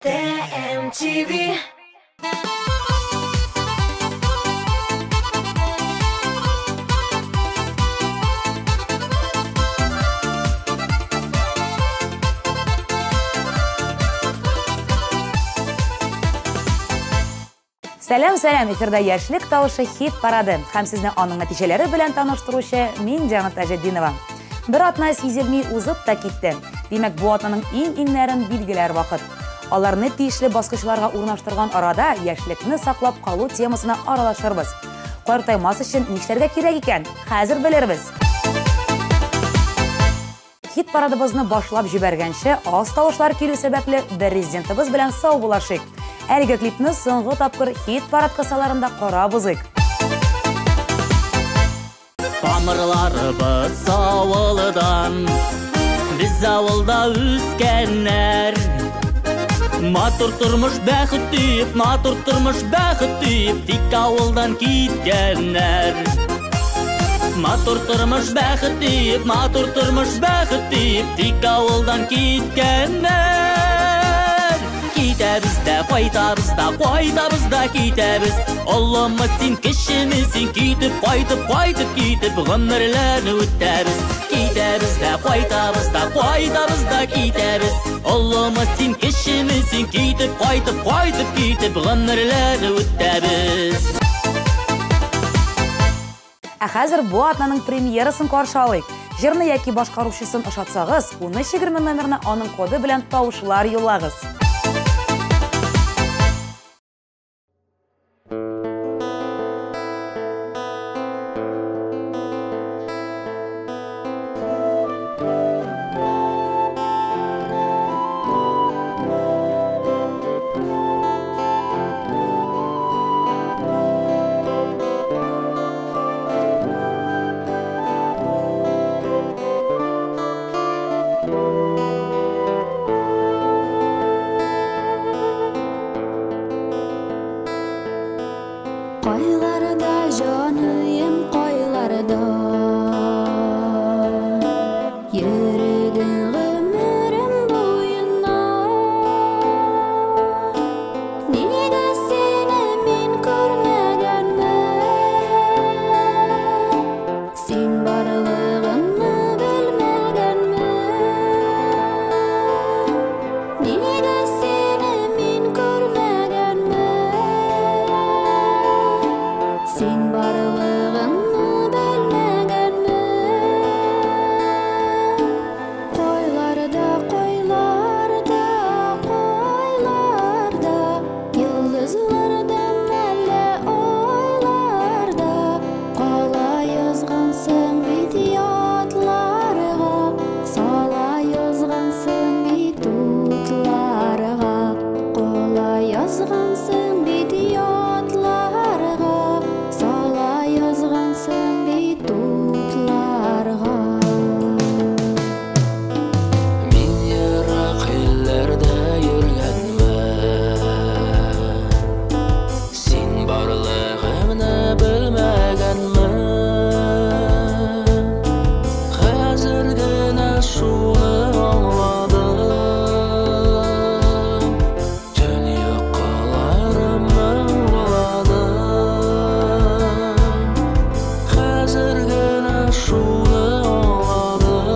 TMTV. Сәлем, эфирда яшьлек тавышы хит парады. Һәм сезне аның нәтиҗәләре белән таныштыручы мин Җанат Таҗетдинова. Бер атна сизелми узып та китте. Димәк, бу атнаның иң-иңнәрен билгеләр вакыт. Аларны тиешле баскычларга урнаштырган арада яшьлекне саклап калу темасына аралашырбыз. Картаймас өчен нишләргә кирәк икән? Хәзер белербез. Хит парадыбызны башлап җибәргәнче, аз тавышлар килү сәбәпле президентыбыз белән саубулашыйк. Әлеге клипны соңгы тапкыр хит парад кысаларында карабызык. Тамырларыбыз авылдан, без авылда үскәннәр. Матур тормыш бәхет тиеп, тик авылдан киткәннәр. Матур тормыш бәхет тиеп, тик авылдан киткәннәр. Китәбез дә, кайтабыз да китәбез. Аллама син кешемесин, китеп, кайтып, гомерләрне үтәбез. Китәбез дә, кайтабыз да китәбез. Аллама син кешемесин, китеп, кайтып, гомерләрне үтәбез. Хәзер бу атнаның премьерасын каршы алыйк. Җырны яки башкаручысын ошатсагыз, 1320 номерны аның коды белән тавышлар юллагыз. Qaylarda canıyım qaylarda Yürüdün ömrüm boyuna Nega seni men görmegenmen Sen barlığını bilmegenmen Nega seni men görmegenmen Sen barlığını bilmegenmen Koylarda Yıldızlarda məlle oylarda Qala yazğansın bit yadlarga Sala yazğansın bit tutlarga Qala yazğansın bit yadlarga Sala yazğansın bit tutlarga Min yirak illerde yürgenmen Sen barlığını bilmegenmen Hazır gene şunu anladım Dünya kalarımı anladım Hazır gene şunu anladım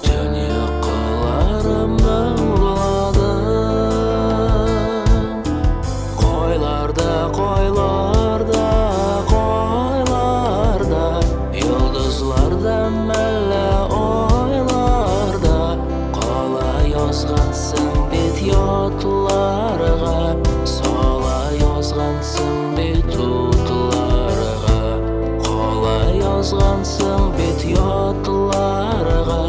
Dünya kalarımı anladım Koylarda Yıldızlarda məlle oylarda Qala yazğansın bit yadlarga Sala yazğansın bit tutlarga Qala yazğansın bit yadlarga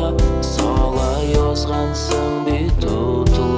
Sala yazğansın bit tutlarga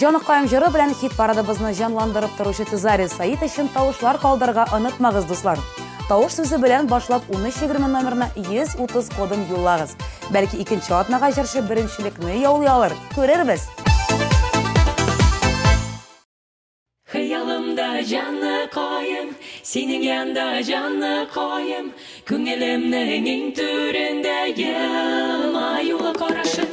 Җаныкаем җыры белән хит парадыбызны җанландырып торучы Тизарис Саид өчен тавышлар калдырырга онытмагыз, дуслар. Тавыш сүзе белән башлап 1320 номерына 130 кодын юллагыз. Бәлки икенче атнага җырчы беренчелекне яулый алыр. Күрербез. Хыялымда жанны коем, синең янда жанны коем, күңелемнең иң түрендә елмаюлы карашың.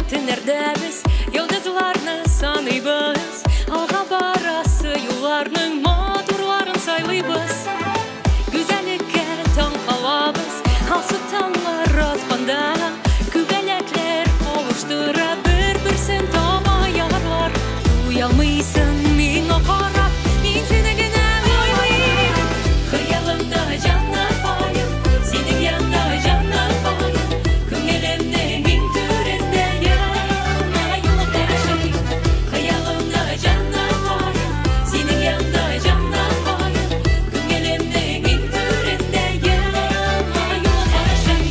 Төннәрдәбез йолдызларны саныйбыз, алга барасы юлларның матурларын сайлыйбыз. Гүзәллеккә таң калабыз, алсу таңлар атканда, күбәләкләр кавыштыра бер-берсен таба ярлар. Уялмыйсың миңа карап, мин сине генә уйлыйм. Хыялымда җанны коем, синең янда җанны коем, күңелемнең иң түрендә елмаюлы карашың. Хыялымда җанны коем, синең янда җанны коем, күңелемнең иң түрендә елмаюлы карашың.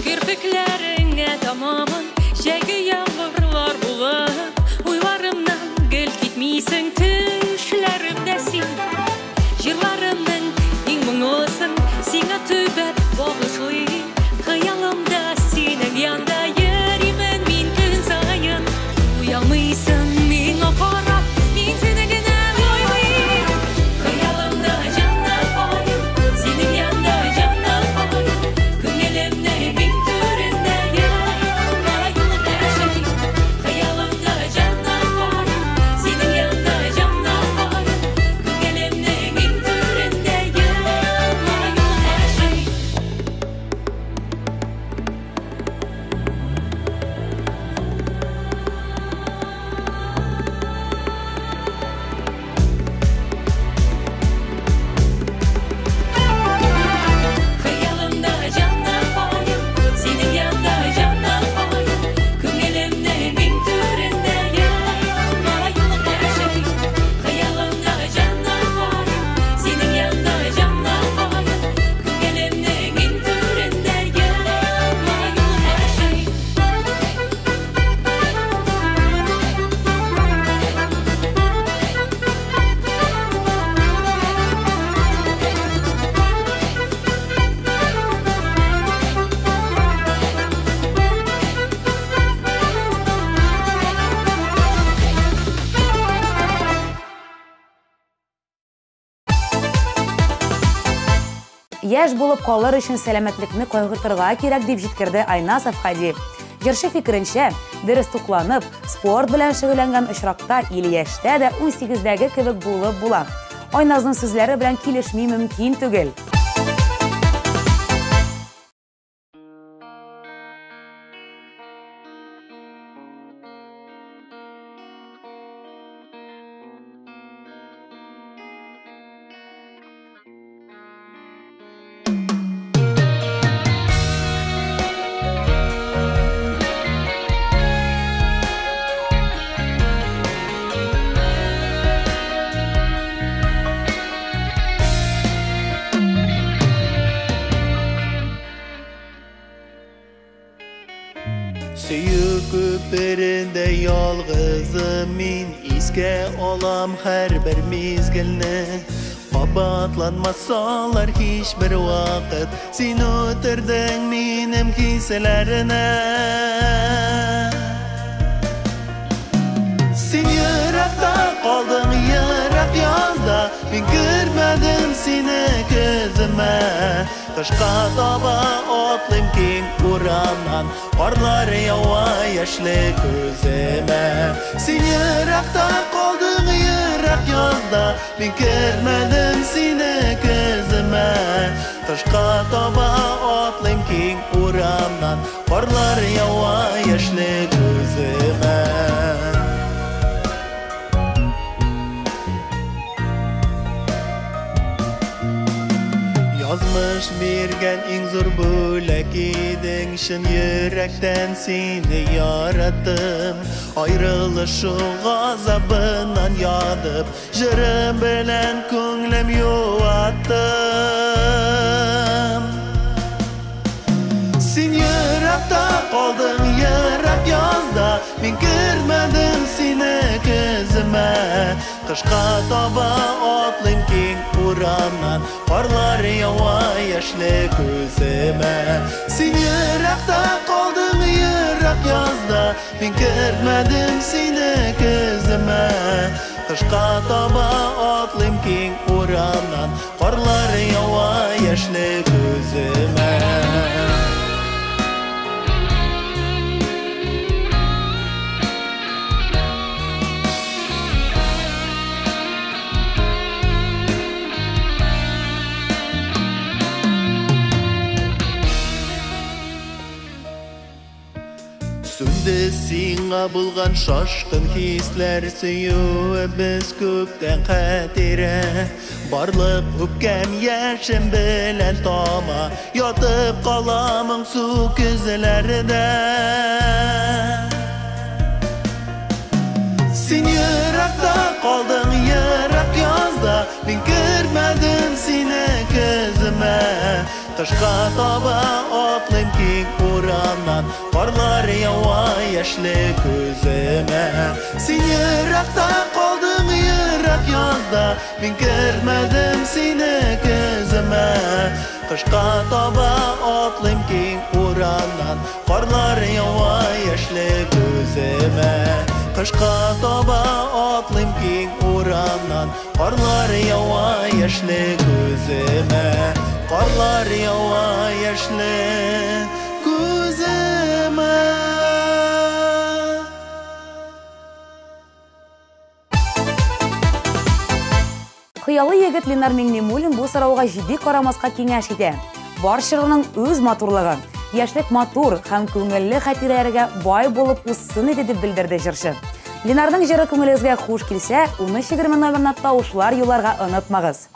Кирпекләреңә тамамын җәйге яңгырлар булып, уйларымнан гел китмисең төшләремдә син. Җырларымның иң моңлысын сиңа төбәп багышлыйм. Хыялымда синең янда йөримен мин көн саен. Уялмыйсың миңа карап, мин сине генә уйлыйм. Хыялымда җанны коем, синең янда җанны коем, күңелемнең иң түрендә елмаюлы карашың. Хыялымда җанны коем, синең янда җанны коем, күңелемнең иң түрендә елмаюлы карашың. Хыялымда җанны коем, синең янда җанны коем, күңелемнең иң түрендә елмаюлы карашың. Хыялымда җанны коем, синең янда җанны коем, күңелемнең иң түрендә елмаюлы карашың. Яшь булып калыр өчен сәламәтлекне кайгыртырга кирәк дип җиткерде Айнасов Хади. Җырчы фикеренчә, дөрес тукланып, спорт белән шөгыльләнгән очракта 50 яшьтә дә 18дәге кебек булып була. Айназның сүзләре белән килешми мөмкин түгел. Сөю күперендә ялгызым мин, искә алам һәрбер мизгелне. Кабатланмасалар һичбер вакыт, син үтердең минем киселәренә. Син йөрәктә калдың, йөрәк язда, мин күрмәдем сине күземә. Kışqa taba atlayım keng uramdan Qarlar yawa yaşlı gözüme Sen yırakta kaldın yırak yazda Ben görmedim seni gözüme Kışqa taba atlayım keng uramdan Qarlar yawa yaşlı gözüme Yazmış bergen en zor bölek edin Şın yürekten seni yarattım Ayrılışı gazabından yadıp Jırım bilen könlüm yuvattım Sen yürekte kaldın yürek yazda Ben görmedim seni gözüme Kışqa taba atlayım keng uramdan Qarlar yawa yaşlı gözüme Sen yürekte kaldın yürek yazda Ben görmedim seni gözüme Kışqa taba atlayım keng uramdan Qarlar yawa yaşlı gözüme Sündü sina bulgan şaşkın hisler Süyü biz kökten qatire Barlıp hüpkem yaşım bilen tama Yatıp qalamın su gözlerinde Sen yürekte kaldın yürek yazda Ben görmedim seni gözüme Kışqa taba atlayım keng uramdan Qarlar yawa yaşlı gözüme Sen yürekte kaldın yürek yazda Ben görmedim seni gözüme Kışqa taba atlayım keng uramdan Qarlar yawa yaşlı gözüme Kışqa taba atlayım keng uramdan Qarlar yawa yaşlı gözüme Qarlar yawa yaşlı gözüme Хыялы егет Ленар Меңнемуллин бу сорауга җитди карамаска киңәш итә. Барчаларның үз матурлыгын, яшьлек матур һәм күңелле хатирәләргә бай булып уссын иде дип белдерде җырчы. Ленарның җыры күңелегезгә хуш килсә, 13:20 номерына тавышлар юлларга онытмагыз.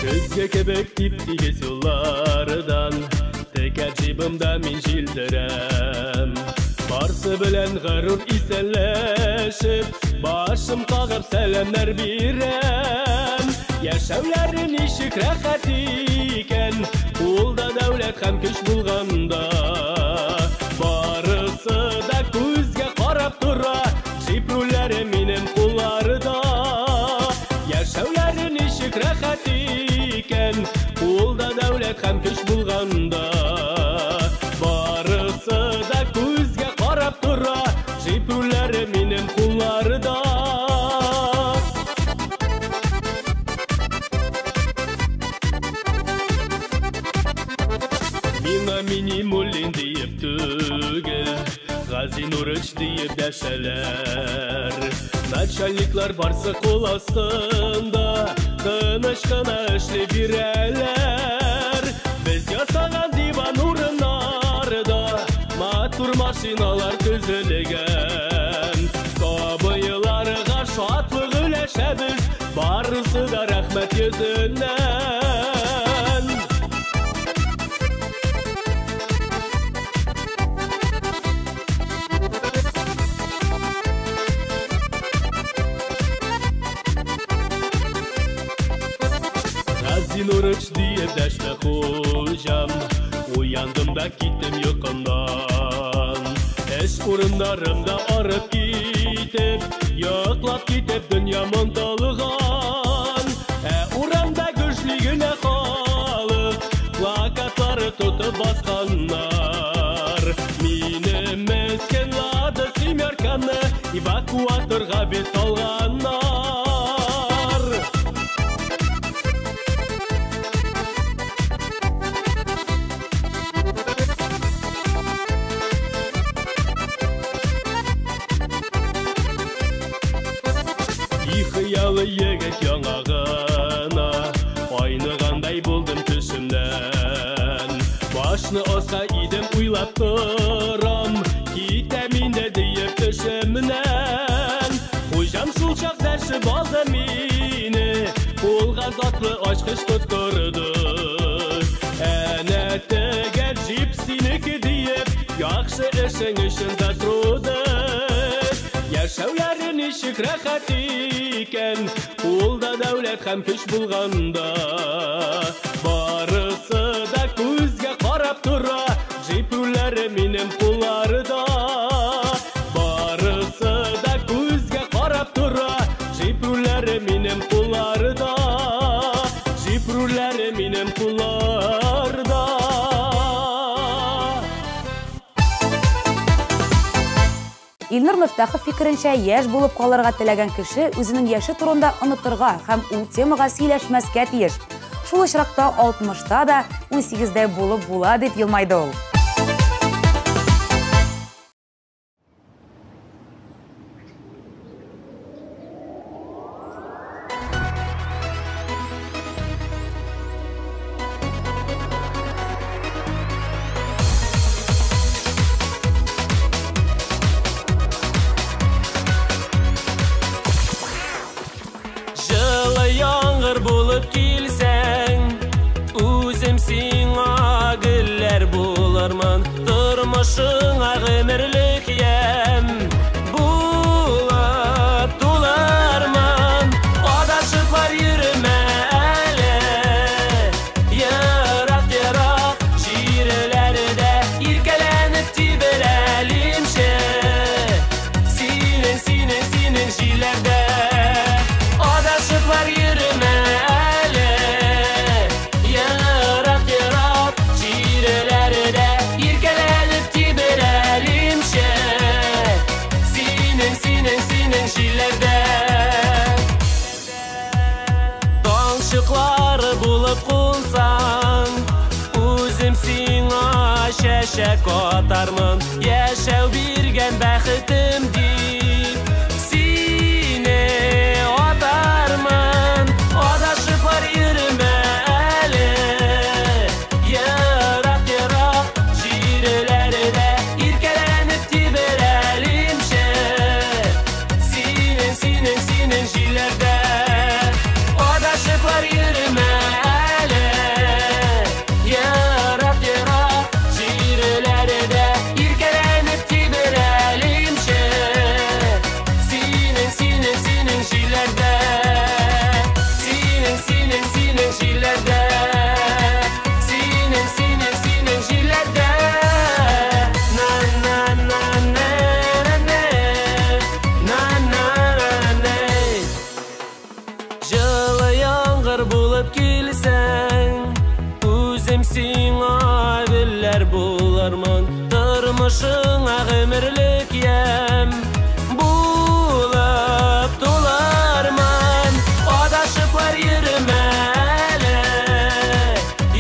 Көзге кебек тип-тигез юллардан Текер жибымда мин жилдерем Барсы белән ғарур исәнләшеп Башым кагып сәламнәр бирәм Яшәүләре ничек рәхәт икән Кулда дәүләт һәм көч булганда Барысы да күзгә карап тора Җиплүләре минем кулларда Яшәүләре ничек рәхәт икән Кулда дәүләт һәм көч булганда Барысы да күзгә карап тора Җиплүләре минем кулларда Миңа Меңнемуллин диеп түгел Гази Нурыч диеп дәшәләр Начальниклар барсы кул астында Тыныч кына эшләп бирәләр Без ясаган диван урыннарда Матур машиналар төзелгән Сабыйларга шатлык өләшәбез Барысы да рәхмәт йөзеннән Нурыч диеп дәшмә хуҗам Уяндым да киттем йокымдан Эш урыннарымда арып китеп итеп, йоклап китеп дөнья монталыган. Урамда көчлегенә халык, плакатлары тотып басканнар. Минем мескен лады семерканы эвакуаторга бет салганнар. Хыялы егет яңагына, айныгандай булдым төшемнән. Башны аска идем уйлап торам, китәм инде диеп төшемнән. Хуҗам шул чак дәршеп алды мине, кулга затлы ачкыч тоттырды. Әнә тегәр җип синеке диеп, яхшы эшең өчен затруды. Яшәүләре ничек рәхәт икән, кулда дәүләт һәм көч булганда. Барысы да күзгә карап тора, җипүләре минем кулларда. Барысы да күзгә карап тора, җипүләре минем кулларда. Җипүләре минем кулларда. Илнур Мифтахов фикеренчә, яшь булып калырга теләгән кеше үзенең яше турында онытырга һәм ул темага сөйләшмәскә тиеш. Шул очракта 60-та да 18дә булып була дип елмайды ул. Булып килсәң, үзем сиңа гөлләр булырмын, тормышыңа гомерлек ям булып тулармын. Адашыклар йөрмә әле, ерак-ерак җирләрдә иркәләнеп тиберәлимче, синең җилләрдә. Адашыклар йөрмә әле, ерак-ерак җирләрдә иркәләнеп тиберәлимче, синең җилләрдә. Таңчыклары булып кулсаң, үзем сиңа чәчәк атармын, яшәү биргән бәхетем дип сине атармын. Адашыклар йөрмә әле, ерак-ерак җирләрдә иркәләнеп тиберәлимче, синең җилләрдә. Адашыклар йөрмә әле, ерак-ерак җирләрдә иркәләнеп тиберәлимче, синең җилләрдә. Синең җилләрдә. Синең җилләрдә. Җылы яңгыр булып килсәң, үзем сиңа гөлләр булырмын, тормышыңа гомерлек ям булып тулармын. Адашыклар йөрмә әле,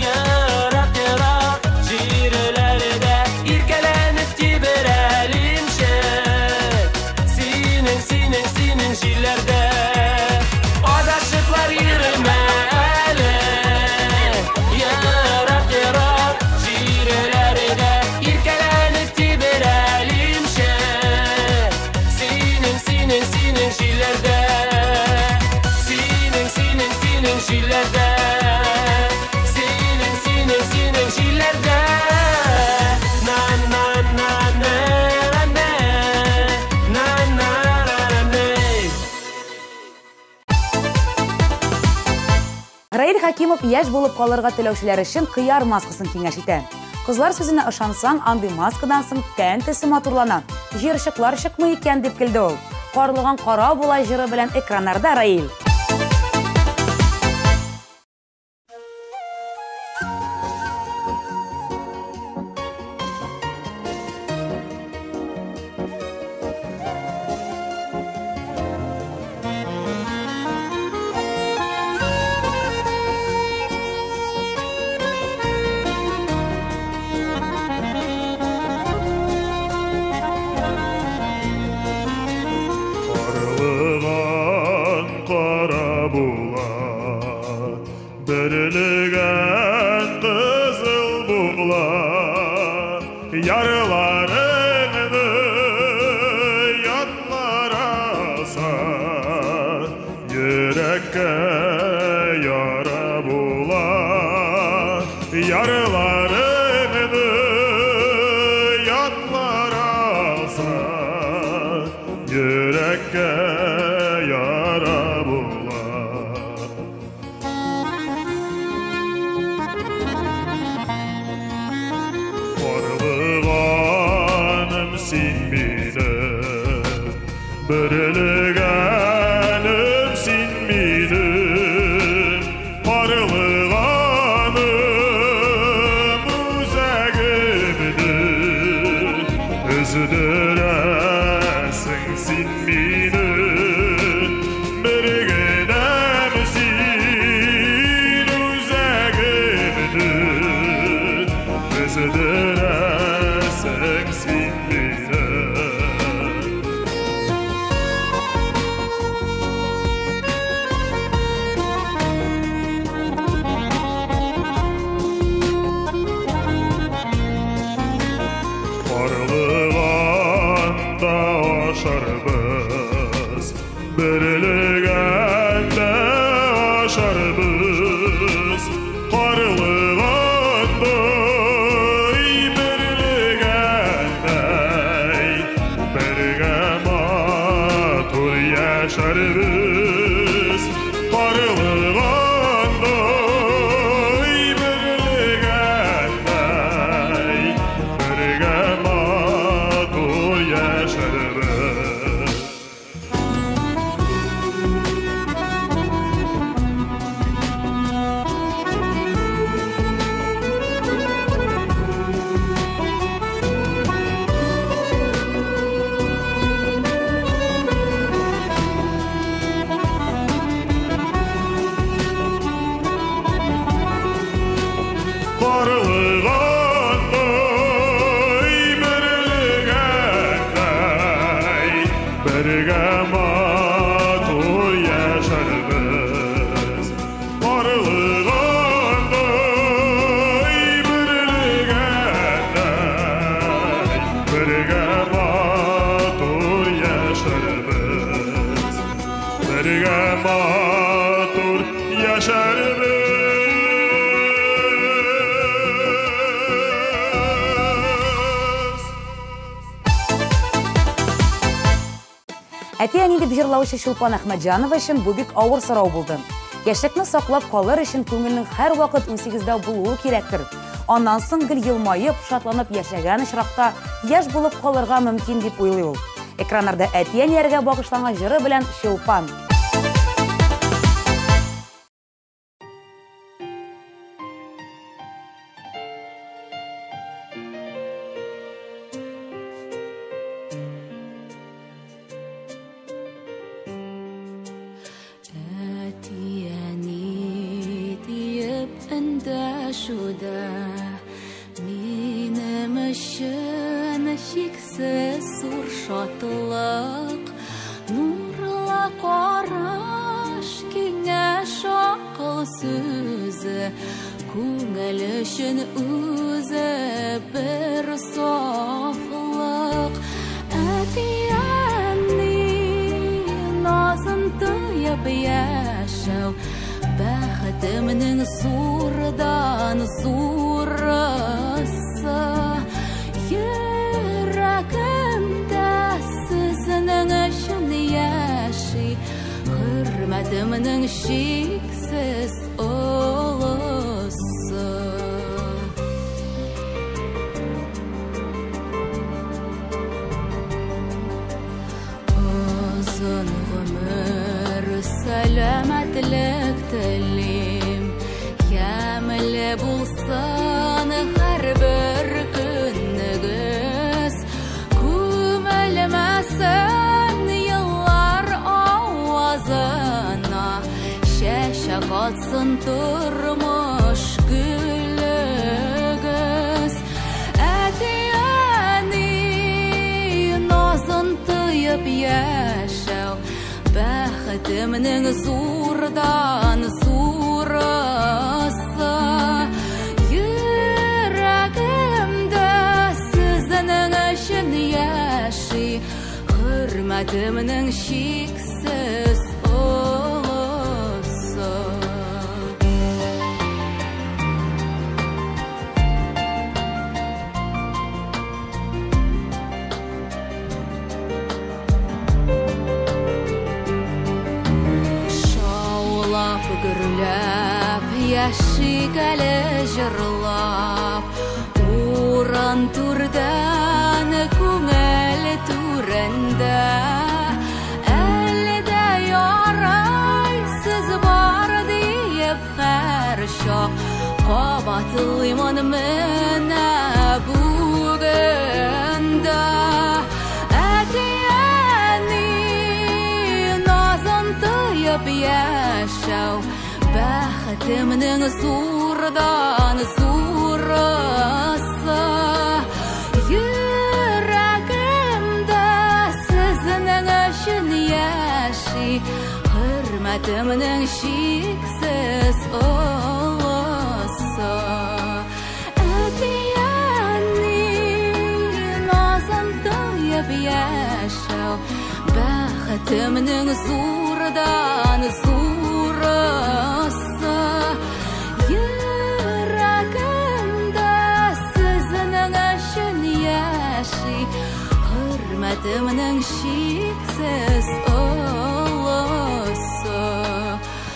ерак-ерак җирләрдә иркәләнеп тиберәлимче, синең җилләрдә. Адашыклар йөрмә әле, ерак-ерак җирләрдә иркәләнеп тиберәлимче, синең җилләрдә. Синең җилләрдә. Синең җилләрдә. Раил Хакимов яшь булып калырга теләүчеләр өчен кыяр маскасын киңәш итә. Кызлар сүзенә ышансаң, андый маскадан соң тән төсе матурлана. Җыерчыклар чыкмый икән дип килде ул. карлыган кара була җыры белән экраннарда Раил. Бөрілген қызыл бұғла Ярыларыңды ятлар аса Йөрәккә яра була Ярыларыңды ятлар аса Йөрәккә яра була Син минем, бөрілгенім син минем, қарылғаным өзәгімді, үздірәсің син минем, біргенім син өзәгімді, үздірәсің син Ашарбыз, бірілгенде ашарбыз, қарылғандай бірілгендай, бірге матур яшарбыз, қарылғандай бірілгендай, бірге матур яшарбыз. Бірге матур яшарбыз, қарылғандай бірілгендай, бірге матур яшарбыз, бірге матур яшарбыз. Әти-әни дип җырлаучы Чулпан Әхмәтҗанова өчен бу бик авыр сорау булды. Яшьлекне саклап калыр өчен күңелнең һәрвакыт үсегездә булуы кирәктер. Аннан соң гел елмаеп, шатланып яшәгән очракта яшь булып калырга мөмкин дип уйлый ул. Экраннарда әти-әнияргә багышланган җыры белән Чулпан. Минем өчен чиксез зур шатлык, нурлы караш, киңәш акыл сүзе, күңел өчен үзе бер сафлык. Әти-әни назын тоеп яшәү, бәхетемнең зурдан зурысы, йөрәгемдә сезнең өчен яши, хөрмәтемнең чиксез олысы. сәләмәтлек телим. Ямілі булсын һәрбер көннегез, күмелмәсен еллар авазына, шәшәк атсын тормыш гөлегез. Әти-әни назын тыйып яшәү, бәхетемнең зурдан зурысы. Йөрәгемдә сезнең өчен яши, хөрмәтемнең чиксез олысы. Гөрләп, яшик әле җырлап, урын түрдән күңел түрендә. Әле дә ярай, сез бар диеп һәр чак, кабатлыймын менә бүген дә. Әти-әни назын тыйып яшәү, бәхетемнең зурдан зурысы. Йөрәгемдә сезнең өчен яши, хөрмәтемнең чиксез олысы. Әти-әни назын тыйып яшәү, бәхетемнең зурдан зурысы. Йөрәгемдә сезнең өчен яши, хөрмәтемнең чиксез олысы.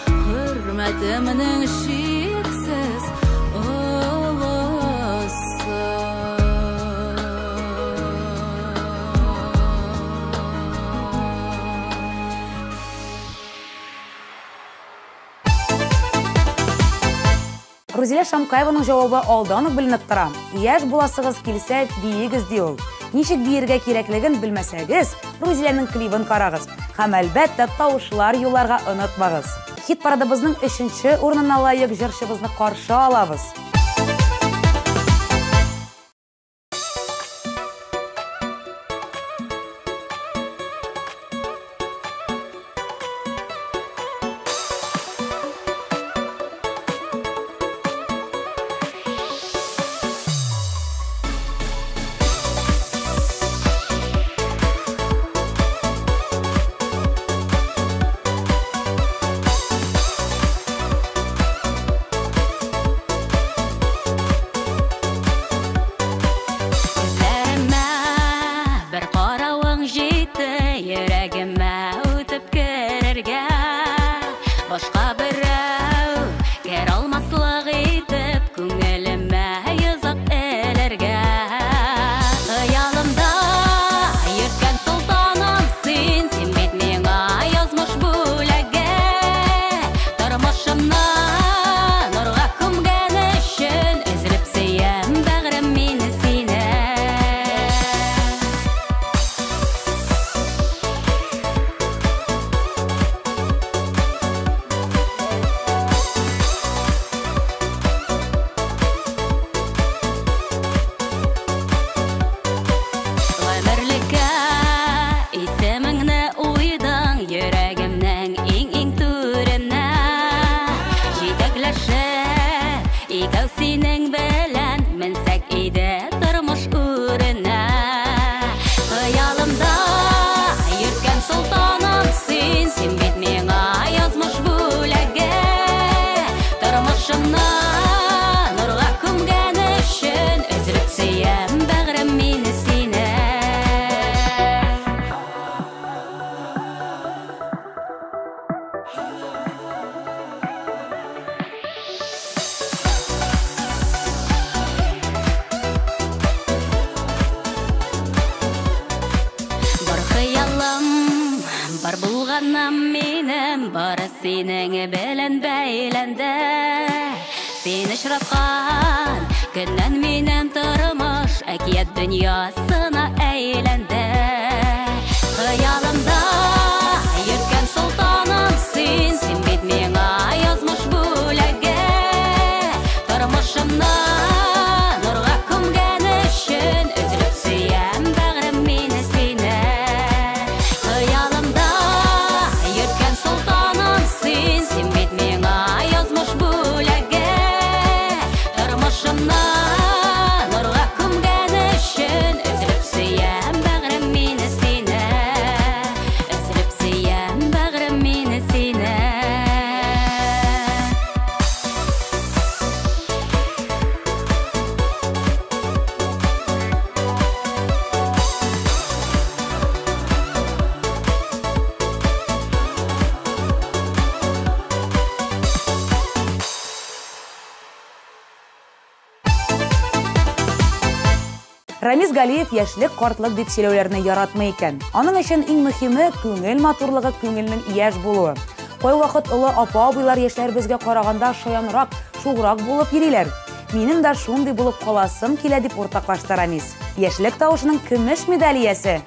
Хөрмәтемнең чиксез олысы. Рузилә Шамкаеваның җавабы алдан ук беленеп тора. Яшь буласыгыз килсә, диегез ди ул. Ничек биергә кирәклеген белмәсәгез, Рузиләнең клибын карагыз. Һәм әлбәттә тавышлар юлларга онытмагыз. Хит парадыбызның 3нче урынына лаек җырчыбызны каршы алабыз. синең белән бәйләнде. Син очраткан көннән минем тормыш әкият дөньясына әйләнде. Хыялымда йөргән солтаным син, син бит миңа язмыш бүләге. Тормышымны нурга күмгән өчен өзелеп сөям бәгърем мине сине. Хыялымда йөргән солтаным син, син бит миңа язмыш бүләге. Тормышымны нурга күмгән өчен өзелеп сөям бәгърем мине сине. Өзелеп сөям бәгърем мине сине. Рамиз Галиев яшьлек картлык дип сөйләүләрне яратмый икән. Аның өчен иң мөһиме күңел матурлыгы, күңелнең яшь булуы. Кай вакыт олы апа-абыйлар яшьләребезгә караганда шаянрак, шуграк булып йөриләр. Минем дә шундый булып каласым килә дип уртаклашты Рамиз. Яшьлек тавышының көмеш медаль иясе.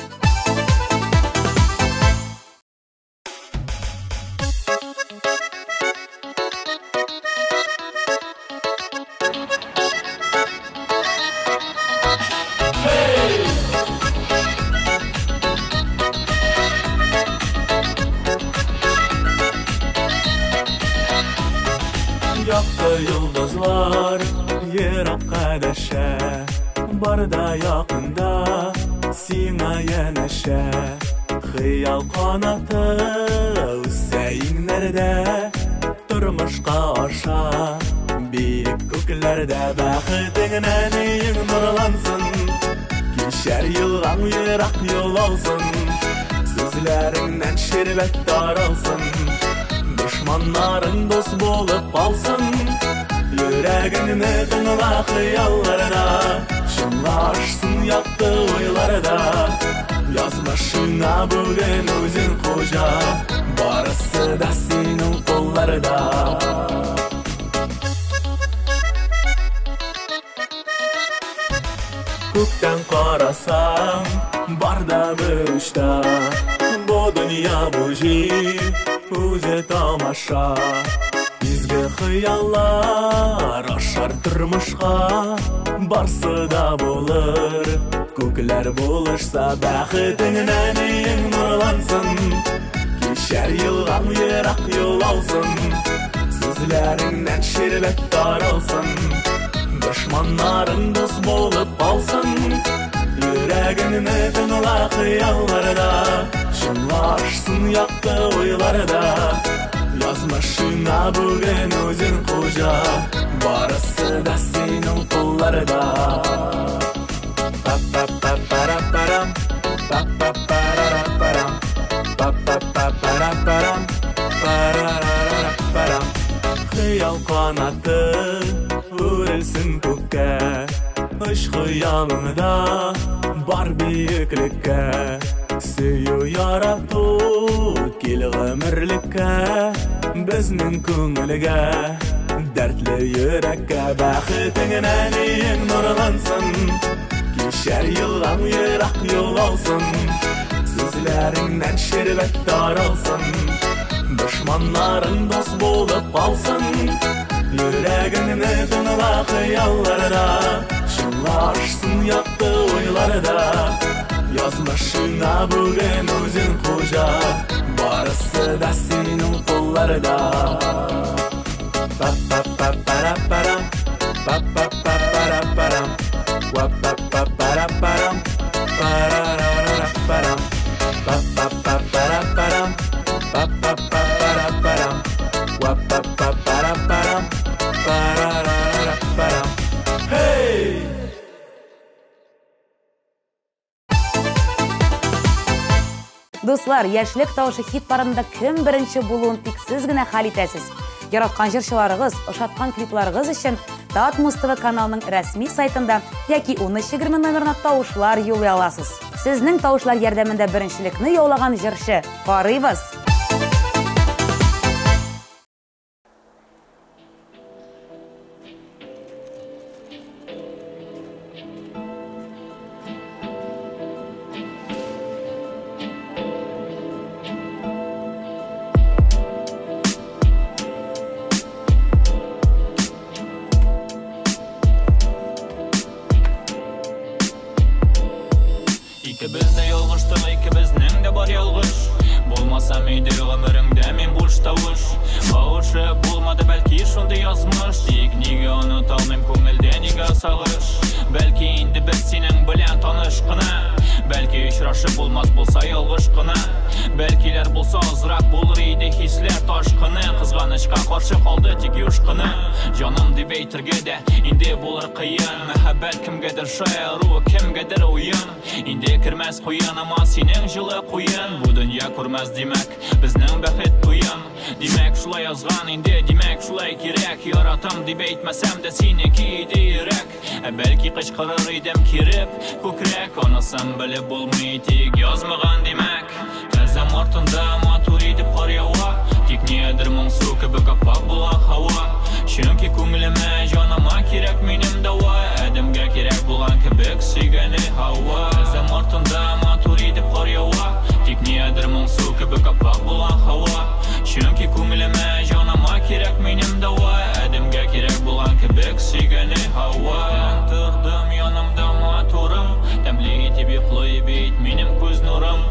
Якты йолдызлар еракка дәшә, барда якында сиңа янәшә. Хыял канаты үсә иңнәрдә, тормышка аша бик күкләрдә. Бәхетеңнән иң нурлансын, кичәр елган ерак юл алсын. Сүзләреңнән шәрбәт таралсын, дошманнарың дос булып калсын. Йөрәгеңне тыңла хыялларда, шынлашсын якты уйларда. Язмышыңа бүген үзең хуҗа, барысы да синең кулларда. Күктән карасаң, барда бер учта, бу дөнья бу җир үзе тамаша. Изге хыяллар ашар тормышка, барсы да булыр. Күкләр булышса, бәхетеңнән иң нурлансын, кичәр елган ерак юл алсын. Сүзләреңнән шәрбәт таралсын, дошманнарың дус булып калсын. Йөрәгеңне тыңла хыялларда, шынлашсын якты уйларда. Язмышыңа бүген үзең хуҗа, барысы да синең кулларда. Па-па-па-парам, па-па-парам, па-па-па-парам, парарарарам. Хыял канаты үрелсен күккә, ыш хыялыңда бар биеклеккә. Сөю ярату кил гомерлеккә, безнең күңелгә, дәртле йөрәккә. Бәхетеңнән иң нурлансын, кичәр елган ерак юл алсын. Сүзләреңнән шәрбәт таралсын, дошманнарың дус булып калсын. Йөрәгеңне тыңла хыялларда, шынлашсын якты уйларда. Язмышыңа бүген үзең хуҗа, барысы да синең кулларда. Па-па-па-парам, па-па-па-парам, ва-па-па-парам, парарарарам. Па-па-па-парам, па-па-па-парам, ва-па-па-парам, парарарарам. Hey! Дуслар, яшьлек тавышы хит парадында кем беренче булуын тик сез генә хәл итәсез. Яраткан җырчыларыгыз, ошаткан клипларыгыз өчен Тат Муз ТВ каналының рәсми сайтында яки 1320 номерына тавышлар юллый аласыз. Сезнең тавышлар ярдәмендә беренчелекне яулаган җырчы карыйбыз. бар ялгыш. Булмасам иде гомеремдә мин буш тавыш. Кавышы булмады бәлки шундый язмыш. Тик нигә оныта алмыйм күңелдә нигә сагыш. Бәлки инде без синең белән таныш кына. Бәлки очрашып булмас булса ялгыш кына. Бәлкиләр булса азрак булыр иде хисләр ташкыны. Кызганычка каршы калды тик юшкыны. Җаным дип әйтергә дә инде булыр кыен. Мәхәббәт кемгәдер шаяру, кемгәдер уен. Инде кермәс куяныма синең җылы куен. Бу дөнья күрмәс димәк безнең бәхет туен. Димәк шулай язган инде, димәк шулай кирәк. Яратам дип әйтмәсәм дә синеке иде йөрәк. Бәлки кычкырыр идем киреп күкрәк. Анысын белеп булмый тик язмаган димәк. Тәзәм артында матур итеп кар ява. Тик ниядер моңсу кебек аппак була һава. Чөнки күңелемә җаныма кирәк минем дава. Әдәмгә кирәк булган кебек сөйгәне һава. Тәзәм артында матур итеп кар ява. Тик ниядер моңсу кебек аппак була һава. Чөнки күңелемә җаныма кирәк минем дава. Әдәмгә кирәк булган кебек сөйгәне һава. Тордым янымда матурым. Тәмле итеп йоклый бит минем күз нурым.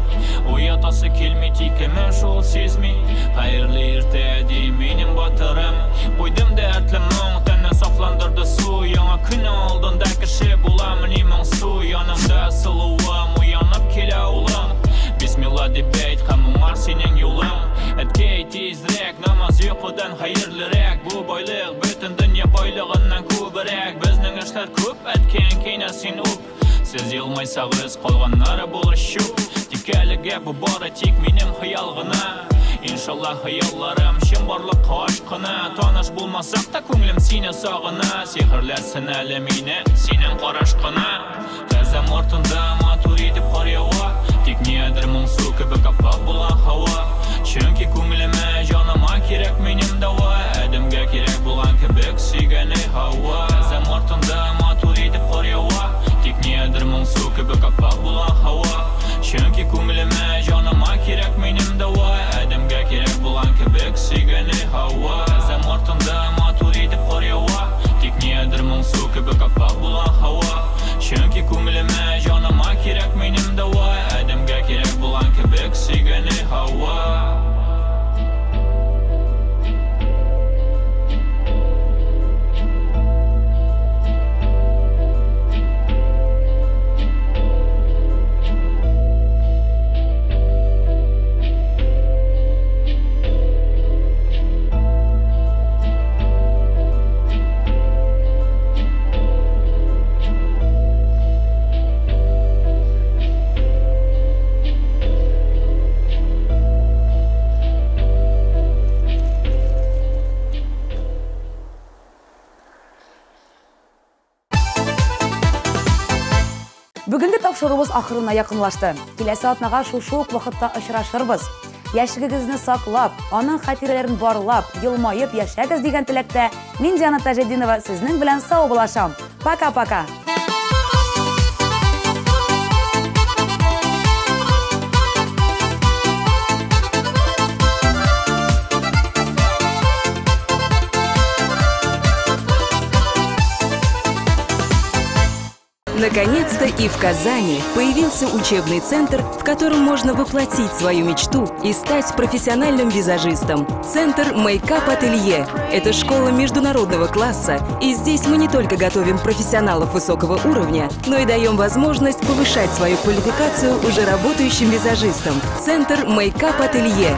Уятасы килми тикеме шул сизми. Хәерле иртә ди минем батырым. Куйдым дәртле моң тәнне сафландырды су. Яңа көн алдында кеше буламыни моңсу. Янымда сылуым уянып килә улым. Бисмилла дип әйт һәм уңар синең юлың. Әткәй тизрәк намаз йокыдан хәерлерәк. Бу байлык бөтен дөнья байлыгыннан күбрәк. Безнең эшләр күп әткән кинә син үп. Сез елмайсагыз калганнары булыр чуп. Тик әлегә бу бары тик минем хыял гына. Иншалла хыялларым чын барлыкка ашкына. Таныш булмасак та күңелем сине сагына. Сихерләрсен әле мине синең карашкына. Тәзәм артында матур итеп кар ява. Тик ниядер моңсу кебек аппак була һава. Чөнки күңелемә җаныма кирәк минем дава. Әдәмгә кирәк булган кебек сөйгәне һава. Тәзәм артында матур итеп кар ява. Тик ниядер моңсу кебек аппак була һава. Чөнки күңелемә җаныма кирәк минем дава. Әдәмгә кирәк булган кебек сөйгәне һава. Тәзәм артында матур итеп кар ява. Тик ниядер моңсу кебек аппак була һава. Чөнки күңелемә җаныма кирәк минем дава. Әдәмгә кирәк булган кебек сөйгәне һава. Бүгінгі тапшырыбыз ақырына якынлашты. Киләсе атнага шушы ук вакытта очрашырбыз. Яшьлегегезне саклап, аның хатирәләрен барлап, елмаеп яшәгез дигән теләктә мин Диана Таҗетдинова сезнең белән саубулашам. Пока-пока. Наконец-то и в Казани появился учебный центр, в котором можно воплотить свою мечту и стать профессиональным визажистом. Центр Мейкап Ателье – это школа международного класса, и здесь мы не только готовим профессионалов высокого уровня, но и даем возможность повышать свою квалификацию уже работающим визажистам. Центр Мейкап Ателье.